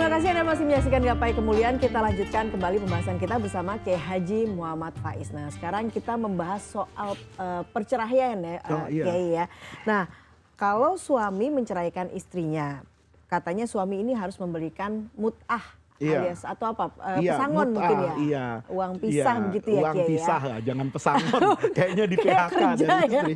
Terima kasih Anda masih menyaksikan Gapai Kemuliaan. Kita lanjutkan kembali pembahasan kita bersama Kiai Haji Muhammad Faiz. Nah, sekarang kita membahas soal perceraian ya, Kiai ya. Nah, kalau suami menceraikan istrinya, katanya suami ini harus memberikan mut'ah. Alias atau apa? Pesangon mungkin ya? Iya. Uang pisah begitu ya, uang Kiai pisah ya? lah, jangan pesangon. Kayaknya di PHK dari istri.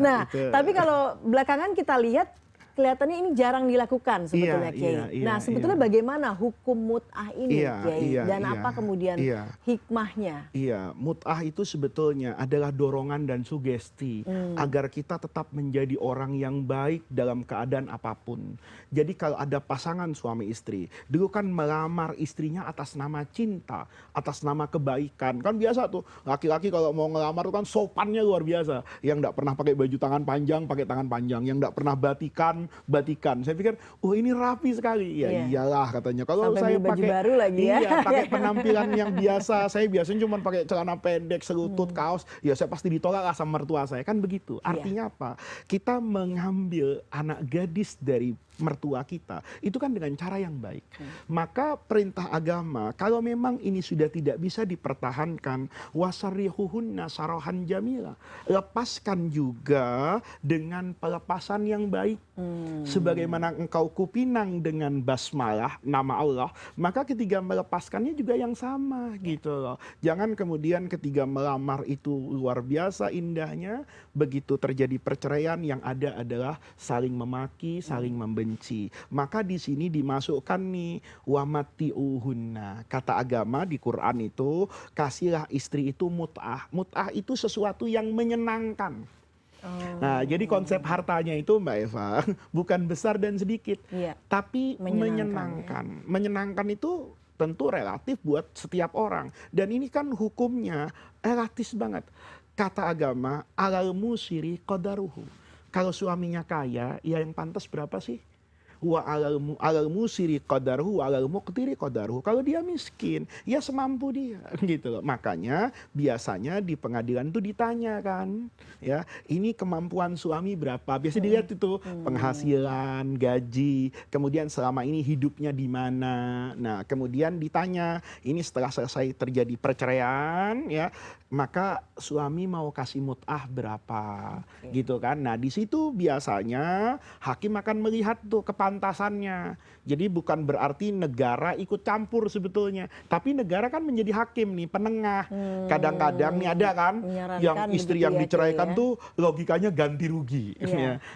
Nah, tapi kalau belakangan kita lihat, kelihatannya ini jarang dilakukan sebetulnya, Kiai. Nah, sebetulnya bagaimana hukum mut'ah ini, Kiai? Dan apa kemudian hikmahnya? Iya, mut'ah itu sebetulnya adalah dorongan dan sugesti agar kita tetap menjadi orang yang baik dalam keadaan apapun. Jadi kalau ada pasangan suami istri, dulu kan melamar istrinya atas nama cinta, atas nama kebaikan. Kan biasa tuh, laki-laki kalau mau ngelamar tuh kan sopannya luar biasa. Yang enggak pernah pakai baju tangan panjang, pakai tangan panjang. Yang enggak pernah batikan. Saya pikir, oh ini rapi sekali. Ya iyalah katanya. Kalau sampai saya baju pakai baru lagi ya. Iya, pakai penampilan yang biasa. Saya biasanya cuma pakai celana pendek, selutut, kaos. Ya saya pasti ditolak lah sama mertua saya. Kan begitu. Artinya apa? Kita mengambil anak gadis dari mertua kita itu kan dengan cara yang baik. Maka perintah agama kalau memang ini sudah tidak bisa dipertahankan, wasarihuhunna sarahan jamila, lepaskan juga dengan pelepasan yang baik. Sebagaimana engkau kupinang dengan basmalah nama Allah, maka ketika melepaskannya juga yang sama gitu loh. Jangan kemudian ketika melamar itu luar biasa indahnya, begitu terjadi perceraian yang ada adalah saling memaki, saling membenci. Maka di sini dimasukkan nih wamatiuhunna. Kata agama di Quran itu kasihlah istri itu mut'ah. Mut'ah itu sesuatu yang menyenangkan. Nah, jadi konsep hartanya itu Mbak Eva bukan besar dan sedikit, tapi menyenangkan. Menyenangkan itu tentu relatif buat setiap orang. Dan ini kan hukumnya relatif banget. Kata agama alal musiri qadaruhu. Kalau suaminya kaya, ya yang pantas berapa sih? Wa alal musiri qadarhu wa alal muqtiri qadarhu. Kalau dia miskin, ya semampu dia gitu loh. Makanya biasanya di pengadilan itu ditanya kan, ya, ini kemampuan suami berapa? Biasa dilihat itu penghasilan, gaji, kemudian selama ini hidupnya di mana. Nah, kemudian ditanya, ini setelah selesai terjadi perceraian, ya, maka suami mau kasih mut'ah berapa, gitu kan? Nah, di situ biasanya hakim akan melihat tuh kepantasannya. Jadi bukan berarti negara ikut campur sebetulnya, tapi negara kan menjadi hakim nih, penengah. Kadang-kadang nih ada kan, yang istri yang diceraikan tuh logikanya ganti rugi.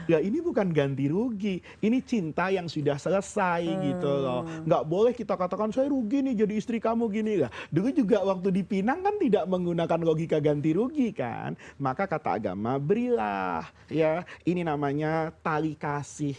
Ya ini bukan ganti rugi, ini cinta yang sudah selesai gitu loh. Nggak boleh kita katakan saya rugi nih jadi istri kamu gini lah. Dulu juga waktu dipinang kan tidak menggunakan logika ganti rugi kan. Maka kata agama berilah, ya, ini namanya tali kasih.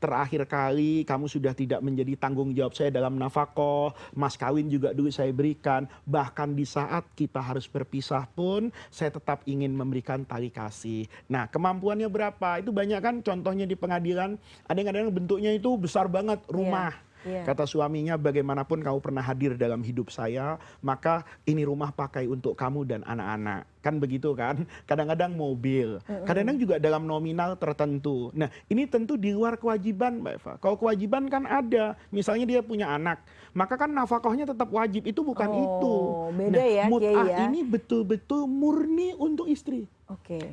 Terakhir kali kamu sudah tidak menjadi tanggung jawab saya dalam nafkah, mas kawin juga dulu saya berikan, bahkan di saat kita harus berpisah pun saya tetap ingin memberikan tali kasih. Nah, kemampuannya berapa? Itu banyak kan contohnya di pengadilan, ada yang kadang bentuknya itu besar banget, rumah. Kata suaminya, bagaimanapun kamu pernah hadir dalam hidup saya, maka ini rumah pakai untuk kamu dan anak-anak. Kan begitu kan? Kadang-kadang mobil, kadang-kadang juga dalam nominal tertentu. Nah, ini tentu di luar kewajiban, Mbak Eva. Kalau kewajiban kan ada, misalnya dia punya anak, maka kan nafkahnya tetap wajib, itu bukan itu. Beda ya, mut'ah ya? Ini betul-betul murni untuk istri.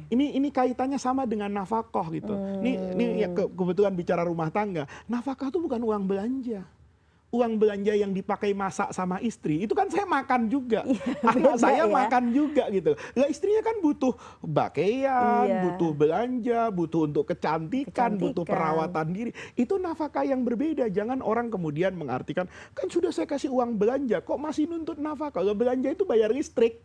Ini kaitannya sama dengan nafkah gitu. Ini ya, kebetulan bicara rumah tangga, nafkah itu bukan uang belanja. Uang belanja yang dipakai masak sama istri, itu kan saya makan juga, anak saya makan juga gitu. Lah istrinya kan butuh pakaian, butuh belanja, butuh untuk kecantikan, butuh perawatan diri. Itu nafkah yang berbeda. Jangan orang kemudian mengartikan, kan sudah saya kasih uang belanja, kok masih nuntut nafkah? Kalau belanja itu bayar listrik,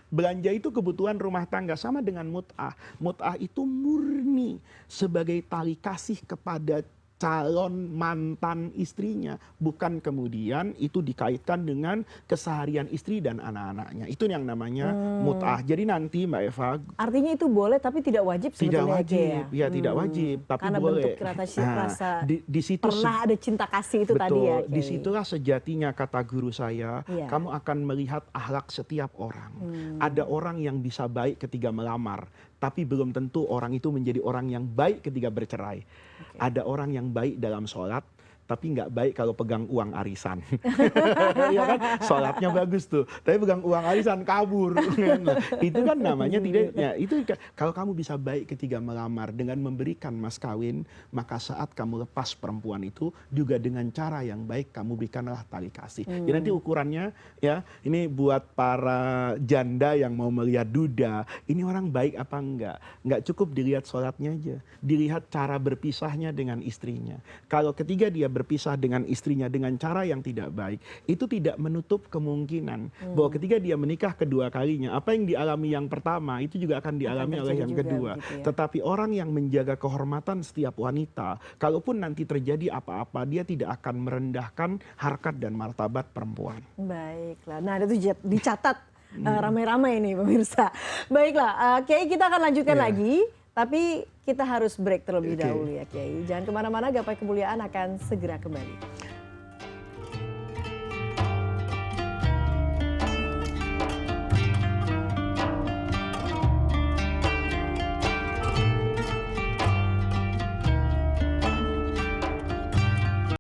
belanja itu kebutuhan rumah tangga. Sama dengan mut'ah. Mut'ah itu murni sebagai tali kasih kepada calon mantan istrinya, bukan kemudian itu dikaitkan dengan keseharian istri dan anak-anaknya. Itu yang namanya mut'ah. Jadi nanti Mbak Eva, artinya itu boleh tapi tidak wajib sebetulnya. Tidak wajib, ya tidak wajib, tapi karena boleh. Bentuk rasa di situ pernah ada cinta kasih itu betul, tadi ya. Disitulah sejatinya kata guru saya, kamu akan melihat akhlak setiap orang. Ada orang yang bisa baik ketika melamar, tapi belum tentu orang itu menjadi orang yang baik ketika bercerai. Ada orang yang baik dalam sholat, tapi nggak baik kalau pegang uang arisan. Ya kan, sholatnya bagus tuh, tapi pegang uang arisan kabur. Nah, itu kan namanya tidak. Ya, itu kalau kamu bisa baik ketika melamar dengan memberikan mas kawin, maka saat kamu lepas perempuan itu juga dengan cara yang baik kamu berikanlah tali kasih. Jadi nanti ukurannya ya, ini buat para janda yang mau melihat duda, ini orang baik apa enggak? Enggak cukup dilihat sholatnya aja, dilihat cara berpisahnya dengan istrinya. Kalau ketika dia berpisah dengan istrinya dengan cara yang tidak baik, itu tidak menutup kemungkinan bahwa ketika dia menikah kedua kalinya, apa yang dialami yang pertama itu juga akan dialami oleh yang kedua. Begitu ya. Tetapi orang yang menjaga kehormatan setiap wanita, kalaupun nanti terjadi apa-apa, dia tidak akan merendahkan harkat dan martabat perempuan. Baiklah, nah itu dicatat ramai-ramai ini pemirsa. Baiklah, Kiai kita akan lanjutkan lagi, tapi kita harus break terlebih dahulu ya Kiai. Jangan kemana-mana, Gapai Kemuliaan akan segera kembali.